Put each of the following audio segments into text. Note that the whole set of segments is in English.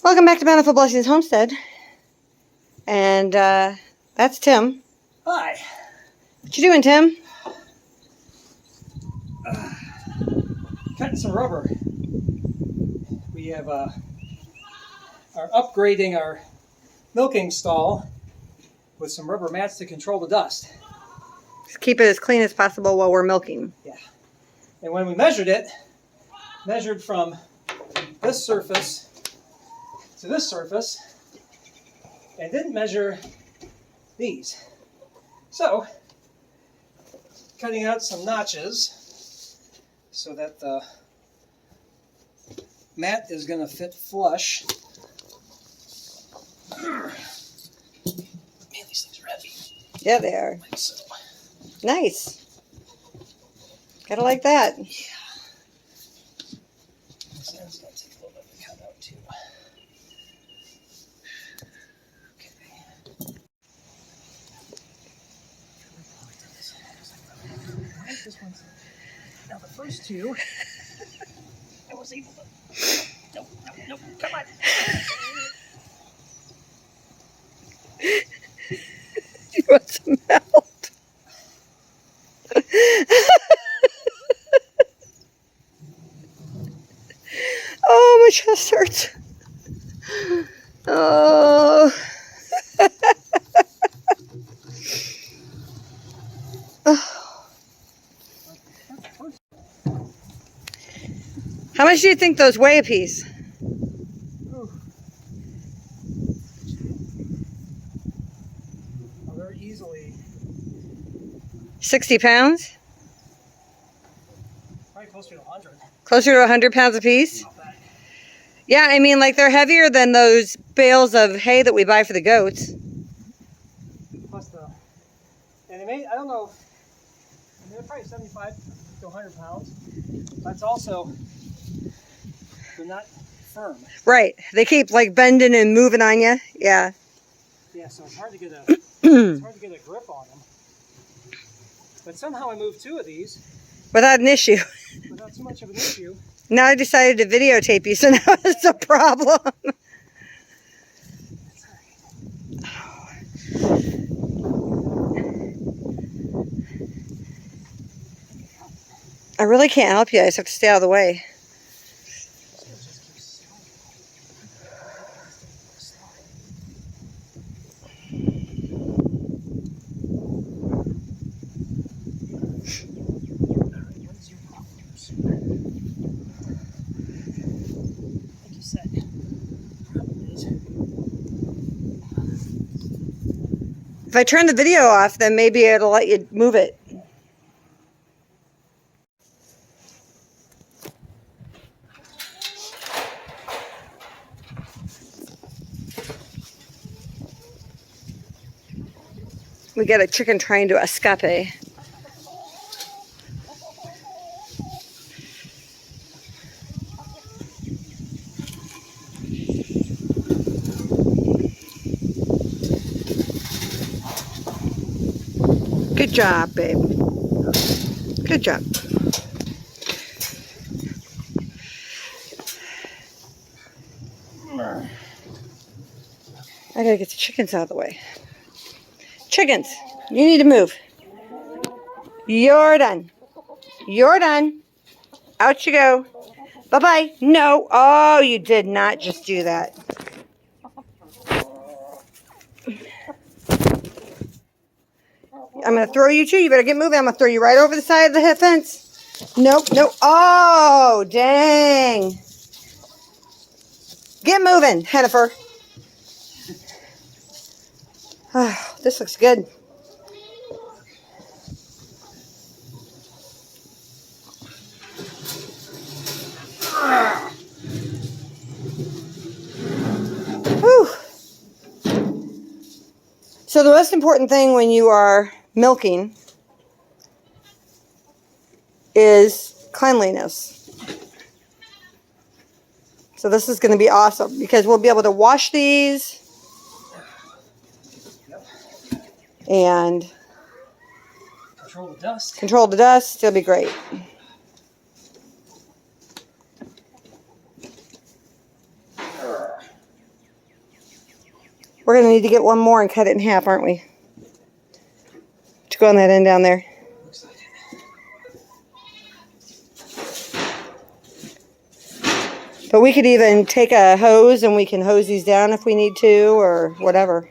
Welcome back to Bountiful Blessings Homestead. And that's Tim. Hi. What you doing, Tim? Cutting some rubber. We have are upgrading our milking stall with some rubber mats to control the dust. Just keep it as clean as possible while we're milking. Yeah. And when we measured it, measured from this surface to this surface, and didn't measure these. So, cutting out some notches so that the mat is going to fit flush. Man, these things are heavy. Yeah, they are. Like so. Nice. Gotta like that. Yeah. This end's going to take a little bit of a cut out too. This one's now the first two. I was able to. Nope, come on. You want some help? Oh, my chest hurts. Oh. How much do you think those weigh a piece? Well, they're easily 60 pounds? probably closer to 100. Closer to 100 pounds a piece? Not bad. Yeah, I mean, like, they're heavier than those bales of hay that we buy for the goats. Plus and they may, I don't know, they're probably 75 to 100 pounds. That's also, they're not firm. Right. They keep, like, bending and moving on you. Yeah. Yeah, so it's hard to get a grip on them. But somehow I moved two of these Without an issue. without too much of an issue. Now I decided to videotape you, so now it's a problem. I really can't help you. I just have to stay out of the way. Like you said, the problem is, If I turn the video off, then maybe it'll let you move it. We got a chicken trying to escape. Good job, babe. Good job. I gotta get the chickens out of the way. Chickens, you need to move. You're done. You're done. Out you go. Bye-bye. No. Oh, you did not just do that. I'm going to throw you too. You better get moving. I'm going to throw you right over the side of the fence. Nope, nope. Oh, dang. Get moving, Hennifer. Oh, this looks good. Whew. So the most important thing when you are milking is cleanliness. So this is going to be awesome because we'll be able to wash these and control the dust. Control the dust. It'll be great. We're going to need to get one more and cut it in half, aren't we? To go on that end down there. Looks like it. But we could even take a hose and we can hose these down if we need to or whatever.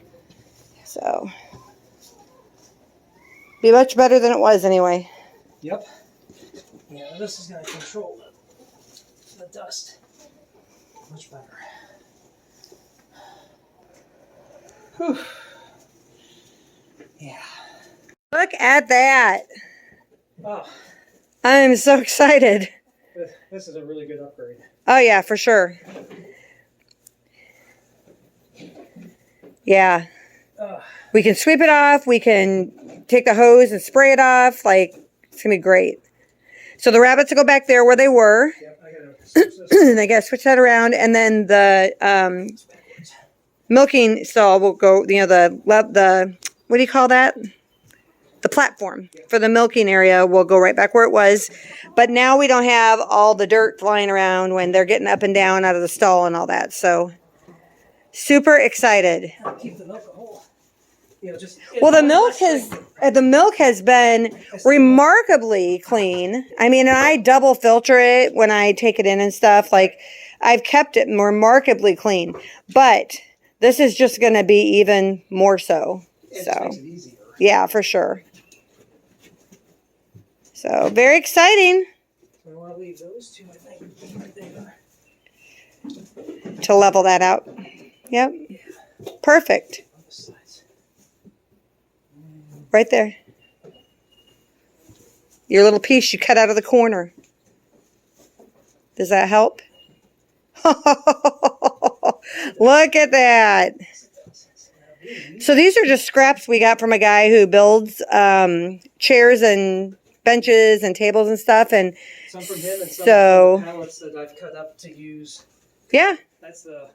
So, be much better than it was anyway. Yep. Yeah, this is going to control the dust much better. Whew. Yeah. Look at that. Oh, I'm so excited. this is a really good upgrade. Oh yeah, for sure. Yeah. We can sweep it off. We can take the hose and spray it off. Like, it's going to be great. So the rabbits will go back there where they were. Yep, I got to switch this. And I got to switch that around. And then the milking stall will go, you know, the what do you call that? The platform for the milking area will go right back where it was. But now we don't have all the dirt flying around when they're getting up and down out of the stall and all that. So super excited. Keep the milk whole. You know, just Well, the milk has been remarkably clean. I mean, and I double filter it when I take it in and stuff. Like, I've kept it remarkably clean. But this is just going to be even more so. It So, makes it easier. yeah, for sure. So, very exciting I want to leave those two, I think, right there. to level that out. Yep. Perfect. On the sides. Right there. Your little piece you cut out of the corner. Does that help? Look at that. So these are just scraps we got from a guy who builds chairs and benches and tables and stuff. And Some from him and some so, from the pallets that I've cut up to use. yeah, That's the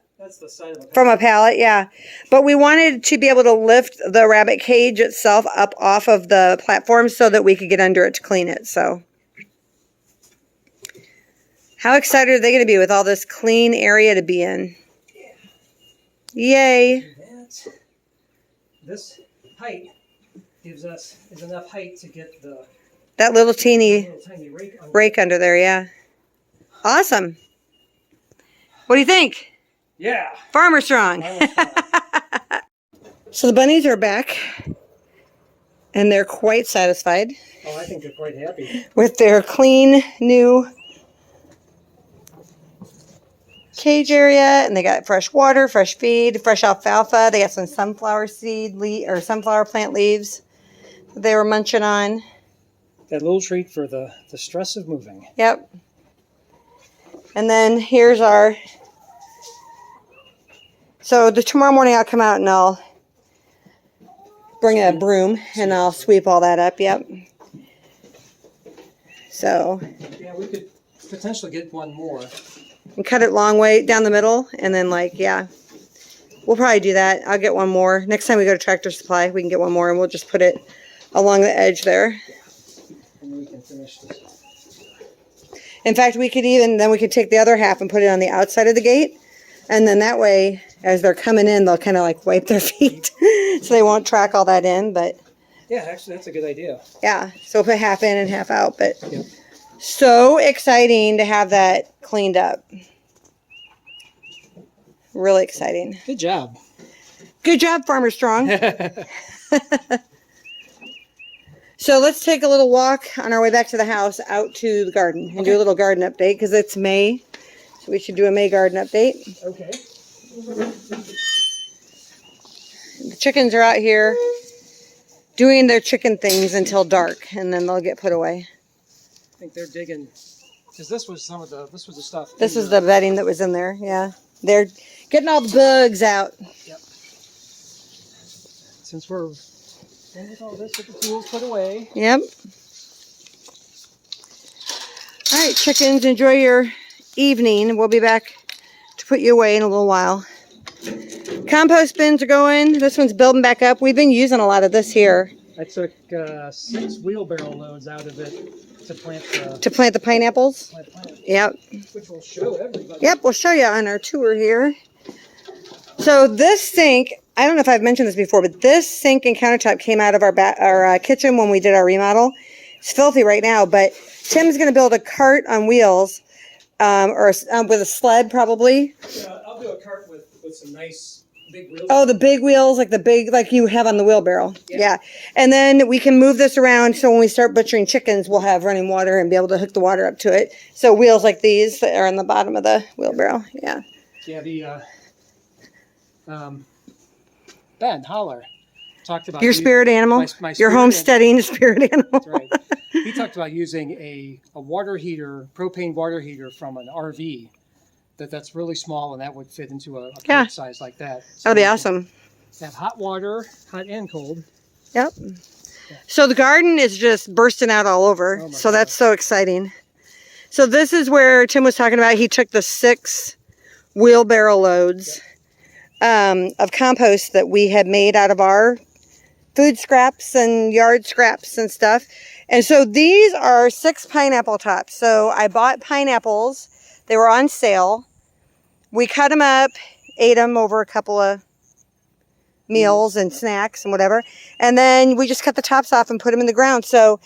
side of the from a pallet, yeah. But we wanted to be able to lift the rabbit cage itself up off of the platform so that we could get under it to clean it. So, how excited are they going to be with all this clean area to be in? Yay. This height is enough height to get the That little teeny little tiny rake under. rake under there, yeah. Awesome. What do you think? Yeah. Farmer Strong. So the bunnies are back, and they're quite satisfied Oh, I think they're quite happy. with their clean new cage area, and they got fresh water, fresh feed, fresh alfalfa. They got some sunflower sunflower plant leaves that they were munching on. That little treat for the stress of moving. Yep. And then here's our. So tomorrow morning I'll come out and I'll bring a broom and I'll sweep all that up. Yep. So. Yeah, we could potentially get one more. And cut it long way down the middle, and then yeah, we'll probably do that. I'll get one more next time we go to Tractor Supply. We can get one more, and we'll just put it along the edge there. And then we can finish this. In fact, we could take the other half and put it on the outside of the gate, and then that way, as they're coming in, they'll kind of like wipe their feet, so they won't track all that in. But Yeah, actually, that's a good idea. yeah, so put half in and half out. But Yep. so exciting to have that cleaned up. Really exciting. Good job. Good job, Farmer Strong. So let's take a little walk on our way back to the house out to the garden and do a little garden update because it's May. So we should do a May garden update. Okay. The chickens are out here doing their chicken things until dark, and then they'll get put away. I think they're digging, because this was the stuff. This was the bedding that was in there, yeah. They're getting all the bugs out. Yep. Since we're done with all this, with the tools put away. Yep. All right, chickens, enjoy your evening. We'll be back to put you away in a little while. Compost bins are going. This one's building back up. We've been using a lot of this here. I took 6 wheelbarrow loads out of it to plant To plant the pineapples? plant, Yep. which will show everybody. Yep, we'll show you on our tour here. So this sink I don't know if I've mentioned this before, but this sink and countertop came out of our kitchen when we did our remodel. It's filthy right now, but Tim's going to build a cart on wheels, with a sled probably. Yeah, I'll do a cart with some nice big wheels. Oh, the big wheels, like you have on the wheelbarrow. Yeah. And then we can move this around, so when we start butchering chickens, we'll have running water and be able to hook the water up to it. So wheels like these that are on the bottom of the wheelbarrow. Yeah. Yeah, the Ben Holler talked about Your spirit animal? my Your spirit homesteading spirit animal. That's right. He talked about using a water heater, propane water heater from an RV. That's really small, and that would fit into a cart size like that. So That'll be you can awesome. have hot water, hot and cold. Yep. So the garden is just bursting out all over. Oh my So that's so exciting. So this is where Tim was talking about. He took the 6 wheelbarrow loads of compost that we had made out of our food scraps and yard scraps and stuff. And so these are 6 pineapple tops. So I bought pineapples. They were on sale. We cut them up, ate them over a couple of meals and snacks and whatever. And then we just cut the tops off and put them in the ground. So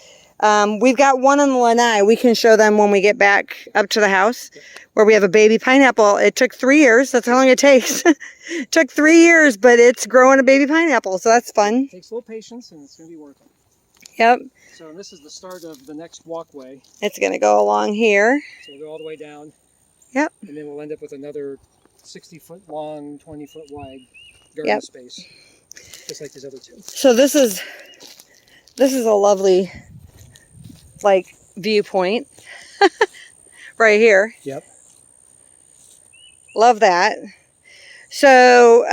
we've got one on the lanai. We can show them when we get back up to the house where we have a baby pineapple. It took 3 years. That's how long it takes. It took 3 years, but it's growing a baby pineapple. So that's fun. It takes a little patience, and it's going to be worth it. Yep. So this is the start of the next walkway. It's going to go along here. So we'll go all the way down. Yep. And then we'll end up with another 60-foot long, 20-foot wide garden space, just like these other 2. So this is a lovely, viewpoint right here. Yep. Love that. So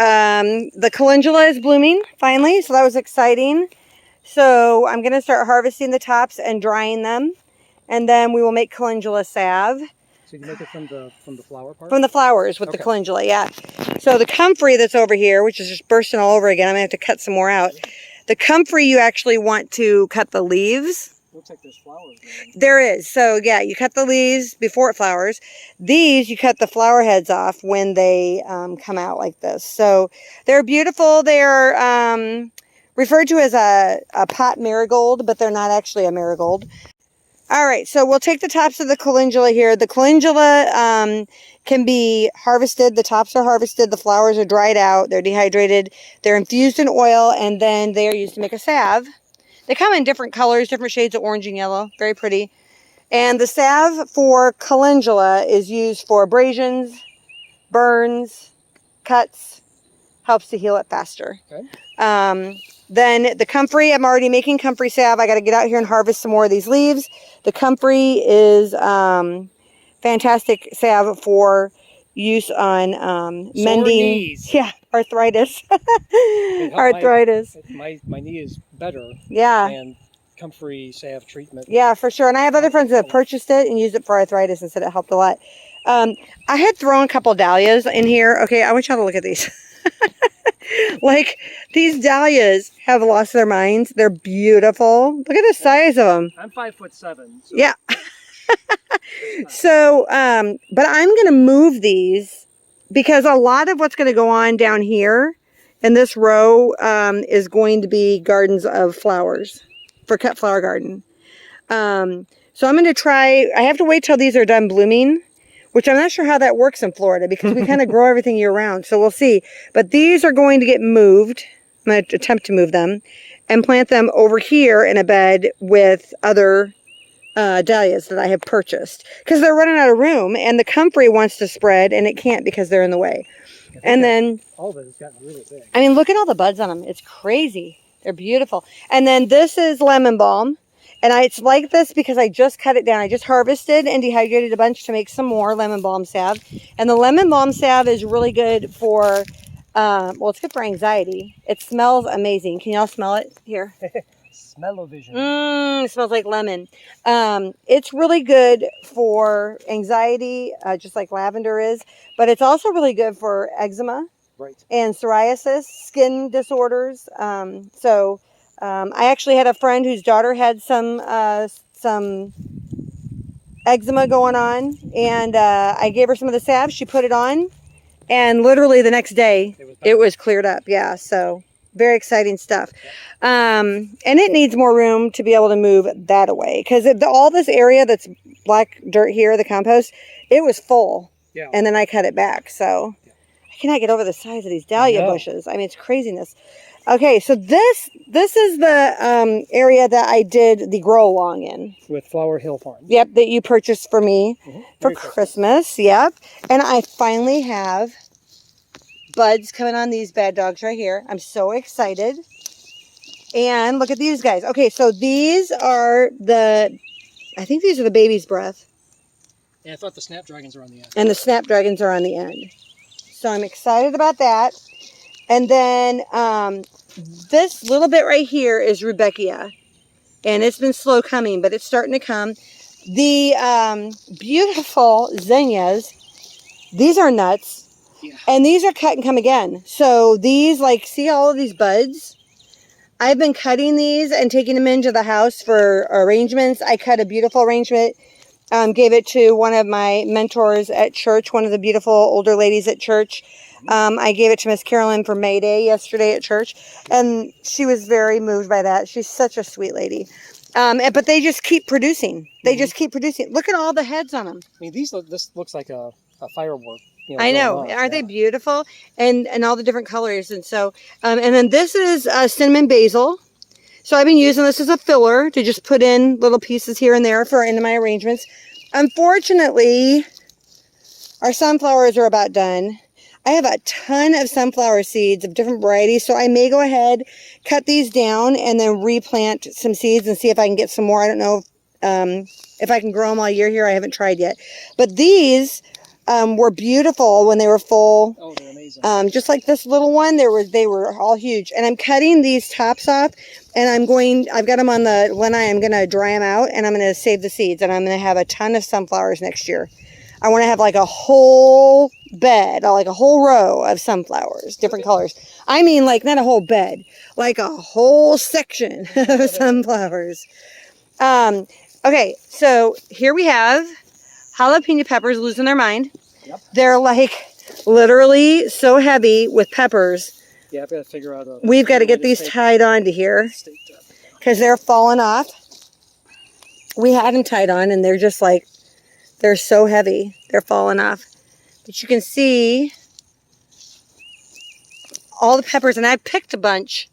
the calendula is blooming finally, so that was exciting. So I'm going to start harvesting the tops and drying them, and then we will make calendula salve. So you can make it from the flower part? From the flowers with the calendula, yeah. So the comfrey that's over here, which is just bursting all over again, I'm going to have to cut some more out. The comfrey, you actually want to cut the leaves. Looks like there's flowers there. There is. So yeah, you cut the leaves before it flowers. These, you cut the flower heads off when they come out like this. So they're beautiful. They're referred to as a pot marigold, but they're not actually a marigold. All right, so we'll take the tops of the calendula here. The calendula can be harvested. The tops are harvested. The flowers are dried out. They're dehydrated. They're infused in oil, and then they are used to make a salve. They come in different colors, different shades of orange and yellow. Very pretty. And the salve for calendula is used for abrasions, burns, cuts. Helps to heal it faster. Okay. Then the comfrey, I'm already making comfrey salve. I got to get out here and harvest some more of these leaves. The comfrey is fantastic salve for use on mending. Knees. Yeah, arthritis. Arthritis. My knee is better. Yeah. And comfrey salve treatment. Yeah, for sure. And I have other friends that have purchased it and used it for arthritis and said it helped a lot. I had thrown a couple dahlias in here. Okay, I want y'all to look at these. These dahlias have lost their minds. They're beautiful. Look at the size of them. I'm 5'7". So. Yeah. So, but I'm going to move these because a lot of what's going to go on down here in this row is going to be gardens of flowers for cut flower garden. So I'm going to try, I have to wait till these are done blooming, which I'm not sure how that works in Florida because we kind of grow everything year round. So we'll see. But these are going to get moved. I'm going to attempt to move them and plant them over here in a bed with other dahlias that I have purchased because they're running out of room and the comfrey wants to spread and it can't because they're in the way. And then all of it has gotten really big. I mean, look at all the buds on them. It's crazy. They're beautiful. And then this is lemon balm. And it's like this because I just cut it down. I just harvested and dehydrated a bunch to make some more lemon balm salve. And the lemon balm salve is really good for, well, it's good for anxiety. It smells amazing. Can y'all smell it? Here. Smell-o-vision. It smells like lemon. It's really good for anxiety, just like lavender is. But it's also really good for eczema and psoriasis, skin disorders. I actually had a friend whose daughter had some eczema going on, and I gave her some of the salve. She put it on, And literally the next day, It was back. it was cleared up. Yeah, so very exciting stuff. And it needs more room to be able to move that away. Because all this area that's black dirt here, the compost, it was full. Yeah. And then I cut it back. So I cannot get over the size of these dahlia bushes. I mean, it's craziness. Okay, so this is the area that I did the grow along in. With Flower Hill Farm. Yep, that you purchased for me for Very cool. Christmas. Yep. And I finally have buds coming on these bad dogs right here. I'm so excited. And look at these guys. Okay, so these are I think these are the baby's breath. Yeah, I thought the snapdragons are on the end. And the snapdragons are on the end. So I'm excited about that. And then this little bit right here is Rudbeckia. And it's been slow coming, but it's starting to come. The beautiful zinnias, these are nuts. Yeah. And these are cut and come again. So these, like, see all of these buds? I've been cutting these and taking them into the house for arrangements. I cut a beautiful arrangement. Gave it to one of my mentors at church, one of the beautiful older ladies at church. I gave it to Miss Carolyn for May Day yesterday at church, and she was very moved by that. She's such a sweet lady. But they just keep producing. They just keep producing. Look at all the heads on them. I mean, this looks like a firework. I know. Aren't they beautiful? And all the different colors. And so, and then this is cinnamon basil. So I've been using this as a filler to just put in little pieces here and there into my arrangements. Unfortunately, our sunflowers are about done. I have a ton of sunflower seeds of different varieties, so I may go ahead, cut these down, and then replant some seeds and see if I can get some more. I don't know if I can grow them all year here. I haven't tried yet. But these were beautiful when they were full. Oh, they're amazing. Just like this little one, they were all huge. And I'm cutting these tops off, and I've got them on the lanai. I'm going to dry them out, and I'm going to save the seeds, and I'm going to have a ton of sunflowers next year. I want to have like a whole bed, or like a whole row of sunflowers, different colors. I mean, like not a whole bed, like a whole section of sunflowers. Okay, so here we have jalapeno peppers losing their mind. Yep. They're like literally so heavy with peppers. Yeah, I've got to figure out We've got to get these tied onto here because they're falling off. We had them tied on, and they're just like, they're so heavy. They're falling off. But you can see all the peppers, and I picked a bunch,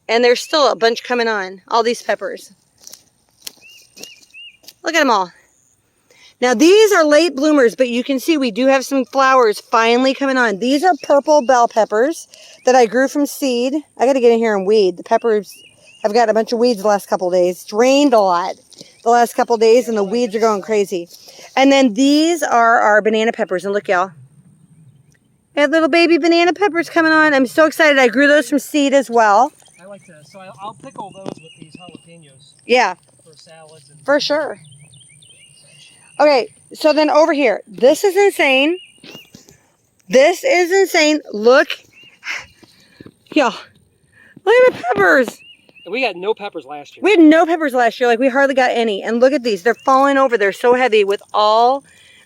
and there's still a bunch coming on. All these peppers. Look at them all. Now, these are late bloomers, but you can see we do have some flowers finally coming on. These are purple bell peppers that I grew from seed. I got to get in here and weed. The peppers, I've got a bunch of weeds the last couple of days. It's rained a lot the last couple of days, and the weeds are going crazy. And then these are our banana peppers. And look, y'all. We have little baby banana peppers coming on. I'm so excited. I grew those from seed as well. I like to, so I'll pickle those with these jalapenos. Yeah. For salads. And for sure. Okay, so then over here. This is insane. This is insane. Look. Y'all. Look at the peppers. we got no peppers last year. We had no peppers last year. Like, we hardly got any. And look at these. They're falling over. They're so heavy with all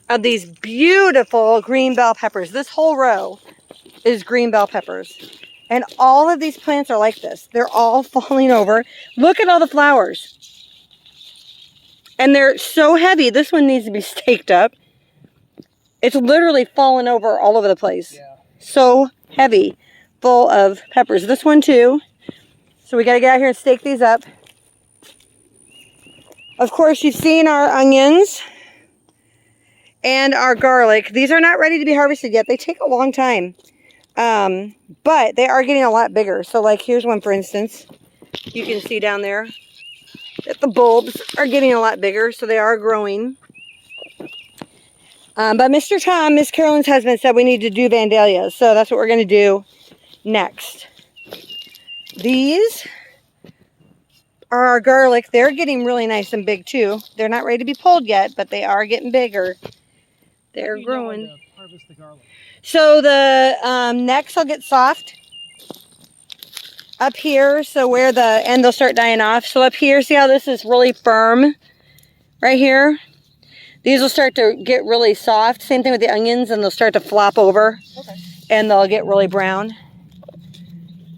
of these beautiful green bell peppers. This whole row is green bell peppers. And all of these plants are like this. They're all falling over. Look at all the flowers. And they're so heavy. This one needs to be staked up. It's literally falling over all over the place. Yeah. So heavy, full of peppers. This one too. So we got to get out here and stake these up. Of course, you've seen our onions and our garlic. These are not ready to be harvested yet. They take a long time. But they are getting a lot bigger. So like here's one, for instance. You can see down there that the bulbs are getting a lot bigger. So they are growing. But Mr. Tom, Miss Carolyn's husband, said we need to do Vandalias. So that's what we're going to do next. These are our garlic. They're getting really nice and big too. They're not ready to be pulled yet, but they are getting bigger. They're growing. Harvest the garlic. So the necks will get soft up here. So where and they'll start dying off. So up here, see how this is really firm right here? These will start to get really soft. Same thing with the onions, and they'll start to flop over. Okay. And they'll get really brown.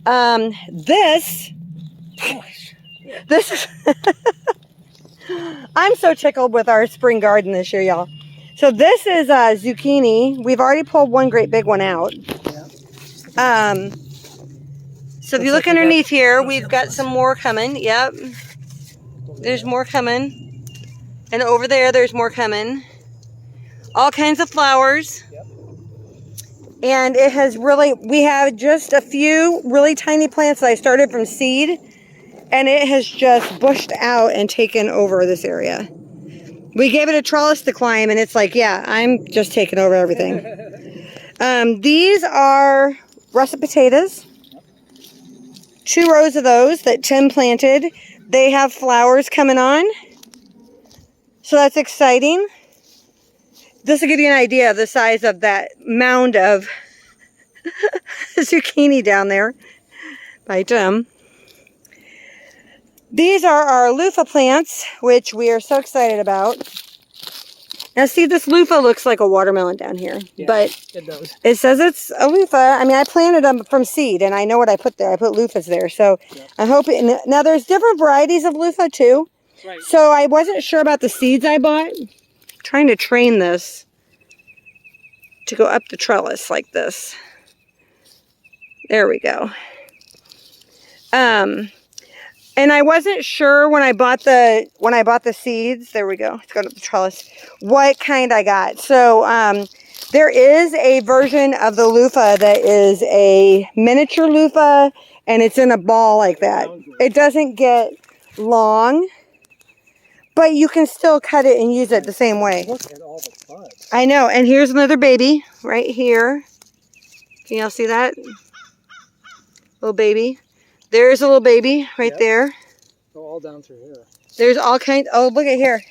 This is, I'm so tickled with our spring garden this year, y'all. So this is zucchini. We've already pulled one great big one out. Yeah. So if you look underneath here, we've got some more coming. Yep. There's more coming. And over there, there's more coming. All kinds of flowers. Yep. And it has really, we have just a few really tiny plants that I started from seed. And it has just bushed out and taken over this area. We gave it a trellis to climb, and it's like, yeah, I'm just taking over everything. These are russet potatoes. 2 rows of those that Tim planted. They have flowers coming on. So that's exciting. This will give you an idea of the size of that mound of zucchini down there by Tim. These are our loofah plants, which we are so excited about. Now see, this loofah looks like a watermelon down here, Yeah, but it does. it says it's a loofah. I mean, I planted them from seed, and I know what I put there. I put loofahs there, so Yeah. I hope it, now there's different varieties of loofah too. Right. So I wasn't sure about the seeds I bought. I'm trying to train this to go up the trellis like this. There we go. And I wasn't sure when I bought the seeds. There we go. Let's go to the trellis. What kind I got. So there is a version of the loofah that is a miniature loofah, and it's in a ball like that. It doesn't get long, but you can still cut it and use it the same way. Look at all the buds. I know. And here's another baby right here. Can y'all see that? Little baby. There's a little baby right there. Go all down through here. There's all kinds. Oh, look at here.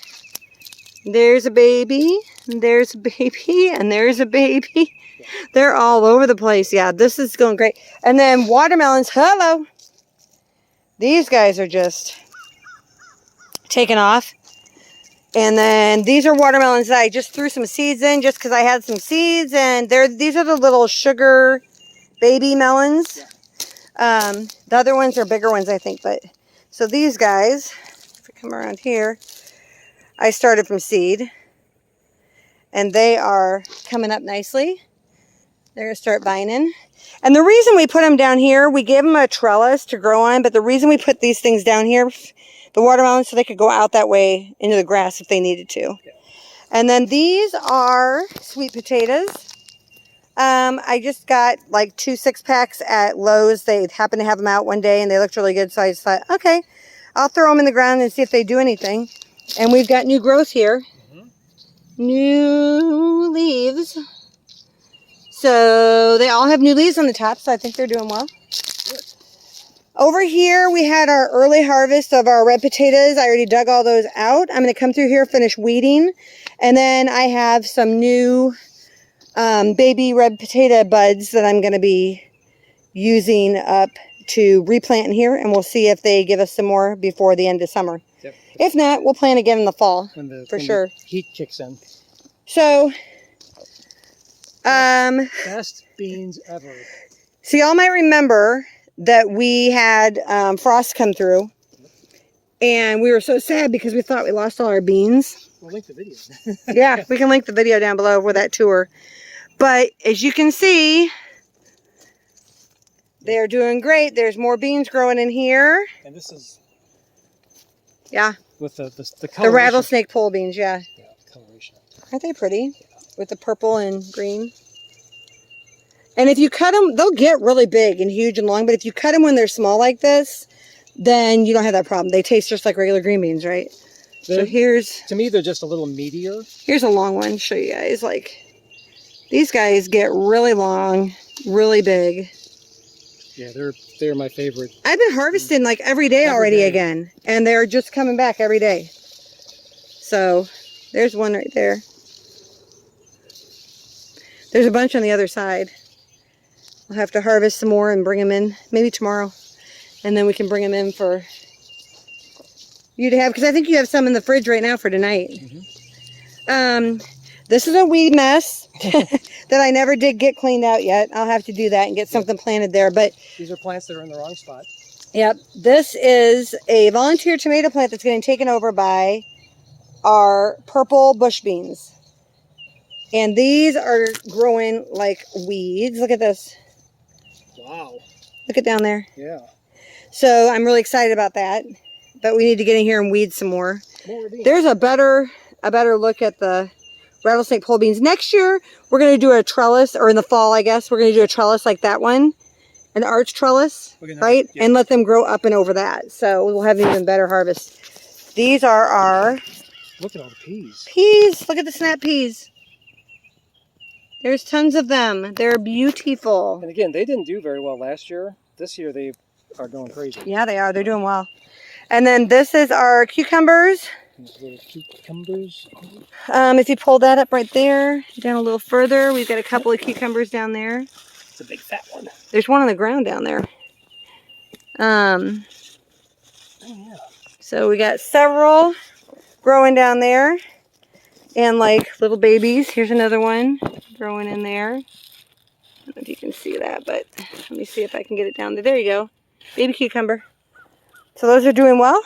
There's a baby. There's a baby. And there's a baby. They're all over the place. Yeah, this is going great. And then watermelons. Hello. These guys are just taking off. And then these are watermelons that I just threw some seeds in just because I had some seeds. And these are the little sugar baby melons. Yeah. The other ones are bigger ones, I think. But so these guys, if I come around here, I started from seed. And they are coming up nicely. They're going to start vining. And the reason we put them down here, we gave them a trellis to grow on. But the reason we put these things down here, the watermelons, so they could go out that way into the grass if they needed to. Yeah. And then these are sweet potatoes. I just got like 2 6-packs at Lowe's. They happened to have them out one day and they looked really good. So I just thought, okay, I'll throw them in the ground and see if they do anything. And we've got new growth here. Mm-hmm. New leaves. So they all have new leaves on the top. So I think they're doing well. Good. Over here, we had our early harvest of our red potatoes. I already dug all those out. I'm going to come through here, finish weeding. And then I have some new baby red potato buds that I'm going to be using up to replant in here, and we'll see if they give us some more before the end of summer. Yep. If not, we'll plant again in the fall for sure. The heat kicks in. So, best beans ever. So y'all might remember that we had frost come through, and we were so sad because we thought we lost all our beans. We'll link the video. Yeah, we can link the video down below with that tour. But as you can see, they're doing great. There's more beans growing in here. And this is... Yeah. With the the rattlesnake pole beans, yeah. Yeah, coloration. Aren't they pretty? Yeah. With the purple and green. And if you cut them, they'll get really big and huge and long. But if you cut them when they're small like this, then you don't have that problem. They taste just like regular green beans, right? So here's... To me, they're just a little meatier. Here's a long one to show you guys. Like, these guys get really long, really big. Yeah, they're my favorite. I've been harvesting like every day already again. And they're just coming back every day. So, there's one right there. There's a bunch on the other side. I'll have to harvest some more and bring them in maybe tomorrow. And then we can bring them in for you to have. Because I think you have some in the fridge right now for tonight. This is a weed mess that I never did get cleaned out yet. I'll have to do that and get something planted there. But These are plants that are in the wrong spot. yep, this is a volunteer tomato plant that's getting taken over by our purple bush beans. And these are growing like weeds. Look at this. Wow. Look at down there. Yeah. So I'm really excited about that. But we need to get in here and weed some more. More beans. There's a better look at the rattlesnake pole beans. Next year, we're going to do a trellis, or in the fall, I guess, we're going to do a trellis like that one. An arch trellis, right? Yeah. And let them grow up and over that. So we'll have an even better harvest. These are our Look at all the peas. peas. Look at the snap peas. There's tons of them. They're beautiful. And again, they didn't do very well last year. This year they are going crazy. Yeah, they are. They're doing well. And then this is our cucumbers. These little cucumbers. If you pull that up right there, down a little further, we've got a couple of cucumbers down there. It's a big fat one. There's one on the ground down there. Oh, yeah. So we got several growing down there. And like little babies. Here's another one growing in there. I don't know if you can see that, but let me see if I can get it down there. There you go. Baby cucumber. So those are doing well.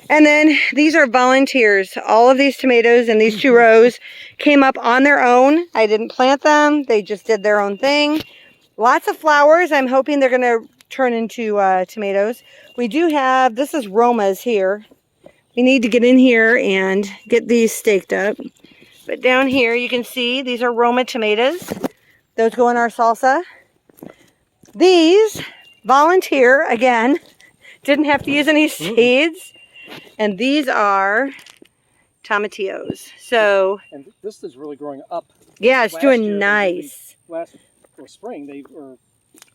And then these are volunteers. All of these tomatoes in these 2 rows came up on their own. I didn't plant them. They just did their own thing. Lots of flowers. I'm hoping they're going to turn into tomatoes. We do have, this is Roma's here. We need to get in here and get these staked up. But down here you can see these are Roma tomatoes. Those go in our salsa. These volunteer again. Didn't have to use any seeds. And these are tomatillos. So And this is really growing up. yeah, it's Last doing year, nice. Spring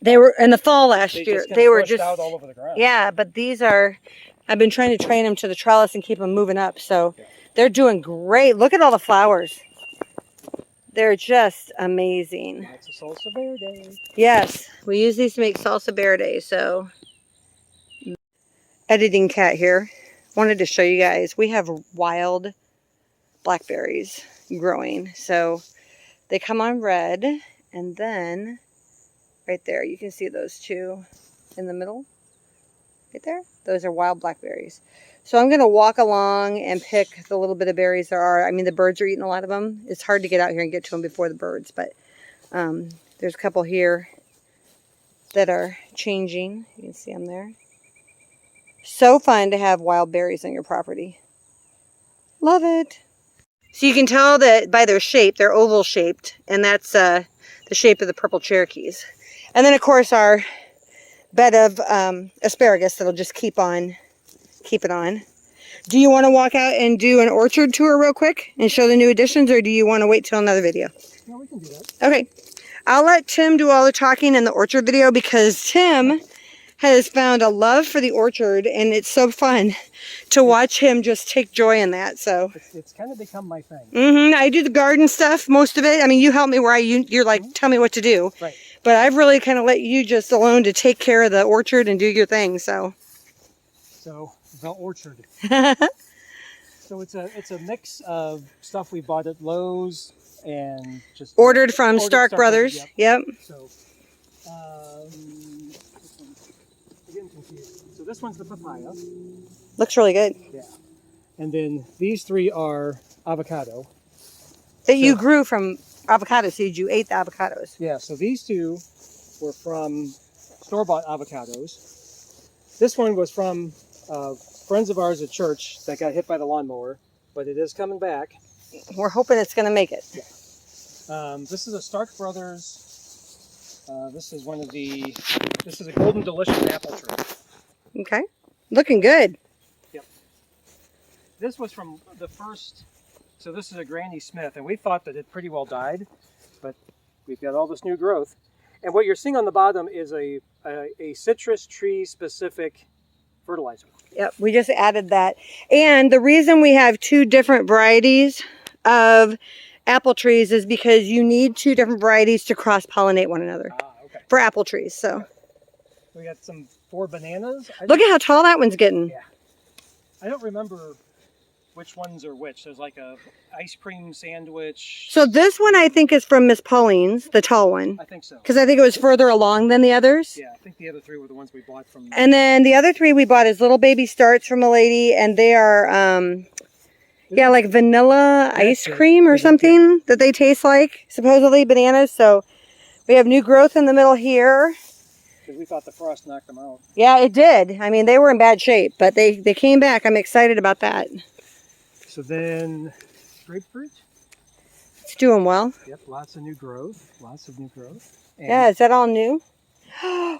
They were in the fall last year. just kinda They were pushed just out all over the ground. yeah, but these are. I've been trying to train them to the trellis and keep them moving up. So they're doing great. Look at all the flowers. They're just amazing. That's a salsa verde. Yes, we use these to make salsa verde. So editing cat here. Wanted to show you guys. We have wild blackberries growing. So they come on red, and then right there you can see those 2 in the middle. Right there. Those are wild blackberries. So I'm going to walk along and pick the little bit of berries there are. I mean, the birds are eating a lot of them. It's hard to get out here and get to them before the birds, but there's a couple here that are changing. You can see them there. So fun to have wild berries on your property. Love it. So you can tell that by their shape, they're oval shaped, and that's the shape of the purple Cherokees. And then of course our bed of asparagus that'll just keep it on. Do you want to walk out and do an orchard tour real quick and show the new additions, or do you want to wait till another video? No, we can do that. Okay. I'll let Tim do all the talking in the orchard video because Tim has found a love for the orchard, and it's so fun to watch him just take joy in that. So It's kind of become my thing. I do the garden stuff, most of it. I mean, you help me where you're like, tell me what to do. Right. But I've really kind of let you just alone to take care of the orchard and do your thing. So The orchard. So it's a mix of stuff we bought at Lowe's and just ordered from Stark Brothers. Yep. So again confused. So this one's the papaya. Looks really good. Yeah. And then these 3 are avocado. That you grew from avocado seeds. You ate the avocados. Yeah, so these 2 were from store-bought avocados. This one was from friends of ours at church that got hit by the lawnmower, but it is coming back. We're hoping it's going to make it. Yeah. This is a Stark Brothers. This is a Golden Delicious apple tree. Okay. Looking good. Yep. This was from the first, so this is a Granny Smith, and we thought that it pretty well died, but we've got all this new growth. And what you're seeing on the bottom is a citrus tree specific fertilizer. Yep, we just added that. And the reason we have 2 different varieties of apple trees is because you need 2 different varieties to cross-pollinate one another Okay. for apple trees. So We got some 4 bananas. look at how tall that one's getting. Yeah. I don't remember which ones are which. There's like a ice cream sandwich. So this one I think is from Miss Pauline's, the tall one. I think so. Because I think it was further along than the others. Yeah, I think the other three were the ones we bought from. And then the other three we bought is Little Baby Starts from a lady, and they are, yeah, like vanilla ice cream or something that they taste like, supposedly bananas. So we have new growth in the middle here. Because we thought the frost knocked them out. Yeah, it did. I mean, they were in bad shape, but they came back. I'm excited about that. So then, grapefruit. It's doing well. Yep, lots of new growth. Lots of new growth. And Yeah, is that all new?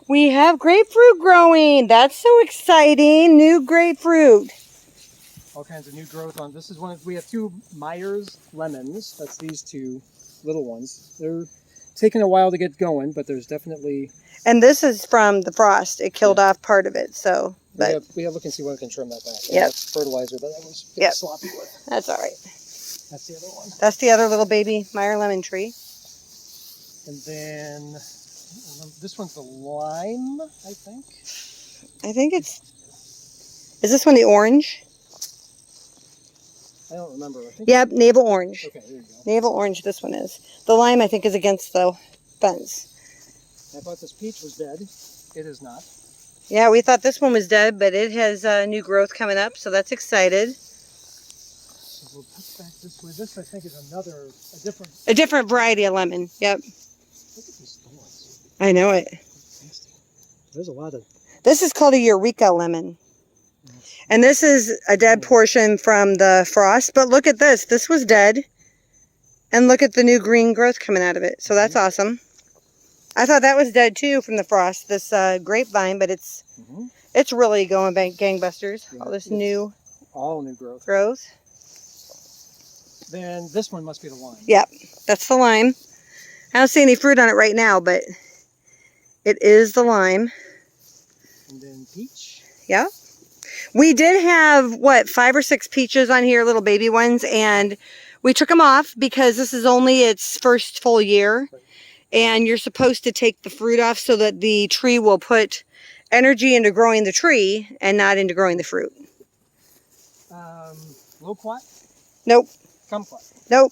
We have grapefruit growing. That's so exciting. New grapefruit. all kinds of new growth on. This is one of, we have two Myers lemons. That's these two little ones. They're taking a while to get going, but there's definitely. And this is from the frost. It killed off part of it, so. But we have look and see when we can trim that back. Yep. That's fertilizer, but that was getting sloppy with. That's all right. That's the other one. That's the other little baby Meyer lemon tree. And then this one's the lime, I think. I think it's. Is this one the orange? I don't remember. I think Yep, navel orange. Okay, there you go. Navel orange, this one is. The lime, I think, is against the fence. I thought this peach was dead. It is not. Yeah, we thought this one was dead, but it has new growth coming up, so that's excited. So we'll put back this way. This, I think, is A different variety of lemon. Yep. Look at these thorns. I know it. There's a lot of. This is called a Eureka lemon. And this is a dead portion from the frost. But look at this. This was dead. And look at the new green growth coming out of it. So that's awesome. I thought that was dead too from the frost, this grapevine, but it's really going gangbusters. Yeah, All this all new growth. Then this one must be the lime. Yep, that's the lime. I don't see any fruit on it right now, but it is the lime. And then peach. Yeah. We did have, 5 or 6 peaches on here, little baby ones, and we took them off because this is only its first full year. Right. And you're supposed to take the fruit off so that the tree will put energy into growing the tree and not into growing the fruit. Loquat? Nope. Kumquat. Nope.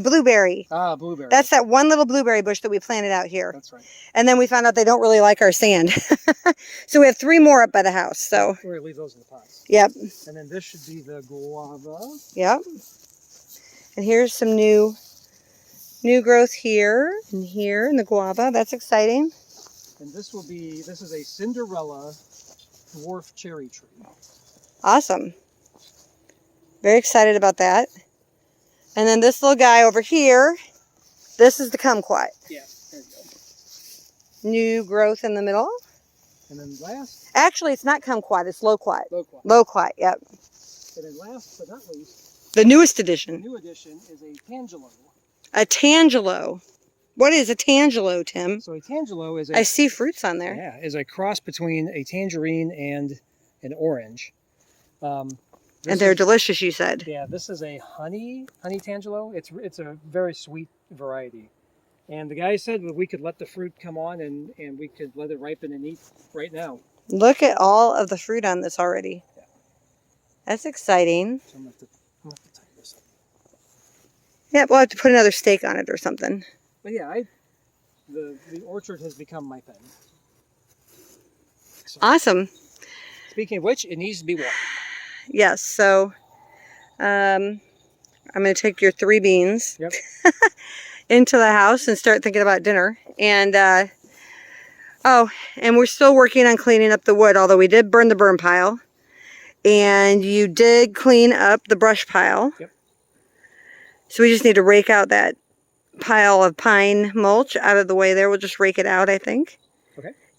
Blueberry. Ah, blueberry. That's that one little blueberry bush that we planted out here. That's right. And then we found out they don't really like our sand. So we have 3 more up by the house. So. We're going to leave those in the pots. Yep. And then this should be the guava. Yep. And here's some new growth here and here in the guava. That's exciting. And this is a Cinderella dwarf cherry tree. Awesome. Very excited about that. And then this little guy over here, this is the kumquat. Yeah, there you go. New growth in the middle. And then last. Actually, it's not kumquat, it's loquat. Loquat. Loquat, yep. And then last but not least, The newest the edition. new addition is a Tangelo. A Tangelo. What is a Tangelo, Tim? So a Tangelo is I see fruits on there. Yeah, is a cross between a tangerine and an orange. And they're delicious, you said. Yeah, this is a honey Tangelo. It's a very sweet variety. And the guy said that we could let the fruit come on and we could let it ripen and eat right now. Look at all of the fruit on this already. Yeah. That's exciting. So I'm going to have to tighten this up. Yeah, we'll have to put another stake on it or something. But yeah, the orchard has become my thing. So, Awesome. speaking of which, it needs to be watered. Yes, so I'm going to take your 3 beans into the house and start thinking about dinner. And, and we're still working on cleaning up the wood, although we did burn the burn pile. And you did clean up the brush pile. Yep. So we just need to rake out that pile of pine mulch out of the way there. We'll just rake it out, I think,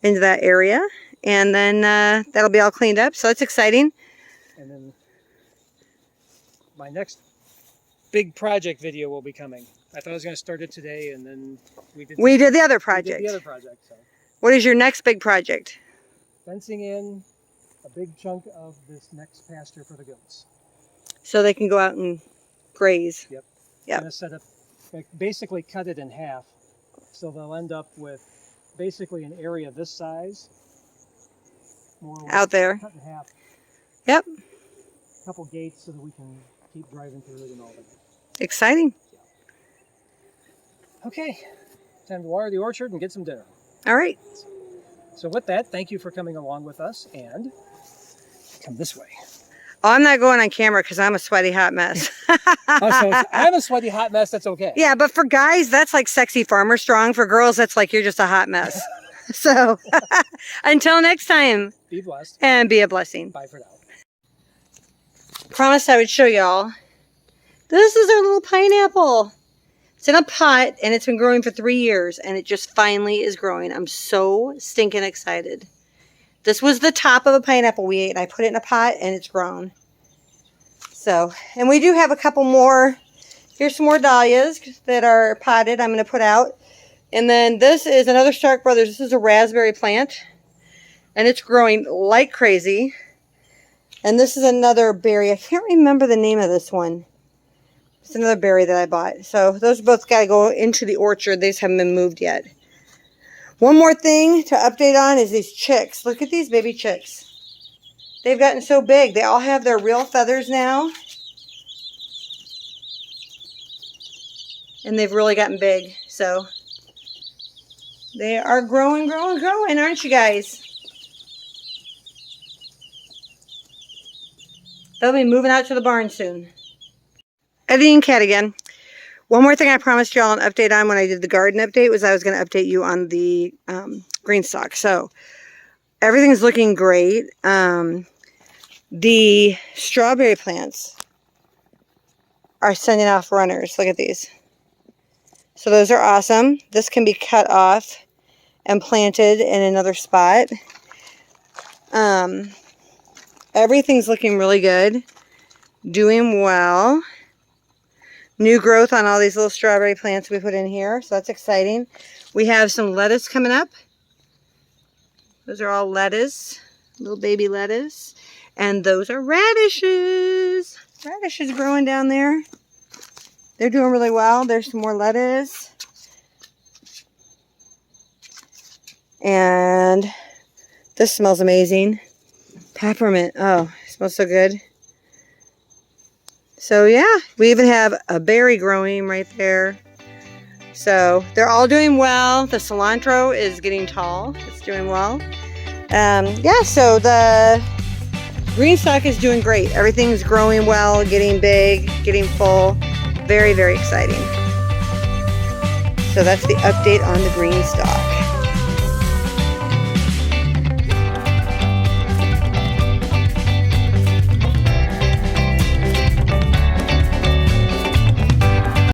into that area. And then that'll be all cleaned up. So that's exciting. And then my next big project video will be coming. I thought I was going to start it today, and then we did the other project. We did the other project. So. What is your next big project? Fencing in a big chunk of this next pasture for the goats. So they can go out and graze. Yep. Yep. I'm going to set up, basically cut it in half, so they'll end up with basically an area this size. More or less Out there. Cut in half. Yep. couple gates so that we can keep driving through it and all that. Exciting. Okay, time to water the orchard and get some dinner. All right. So with that, thank you for coming along with us, and come this way. Oh, I'm not going on camera because I'm a sweaty hot mess. I'm a sweaty hot mess, that's okay. Yeah, but for guys, that's like sexy farmer strong. For girls, that's like you're just a hot mess. So until next time. Be blessed. And be a blessing. Bye for now. Promised I would show y'all. This is our little pineapple. It's in a pot and it's been growing for 3 years and it just finally is growing. I'm so stinking excited. This was the top of a pineapple we ate and I put it in a pot and it's grown. So, and we do have a couple more. Here's some more dahlias that are potted I'm going to put out. And then this is another Stark Brothers. This is a raspberry plant and it's growing like crazy. And this is another berry. I can't remember the name of this one. It's another berry that I bought. So those both got to go into the orchard. They just haven't been moved yet. One more thing to update on is these chicks. Look at these baby chicks. They've gotten so big. They all have their real feathers now. And they've really gotten big. So they are growing, growing, growing, aren't you guys? They'll be moving out to the barn soon. Eddie and Cat again. One more thing I promised y'all an update on when I did the garden update was I was going to update you on the green stalk. So everything's looking great. The strawberry plants are sending off runners. Look at these. So those are awesome. This can be cut off and planted in another spot. Everything's looking really good. Doing well. New growth on all these little strawberry plants we put in here. So that's exciting. We have some lettuce coming up. Those are all lettuce. Little baby lettuce. And those are radishes. Radishes growing down there. They're doing really well. There's some more lettuce. And this smells amazing. Peppermint. Oh, it smells so good. So yeah, we even have a berry growing right there. So they're all doing well. The cilantro is getting tall. It's doing well. Yeah, so the green stalk is doing great. Everything's growing well, getting big, getting full. Very, very exciting. So that's the update on the green stalk.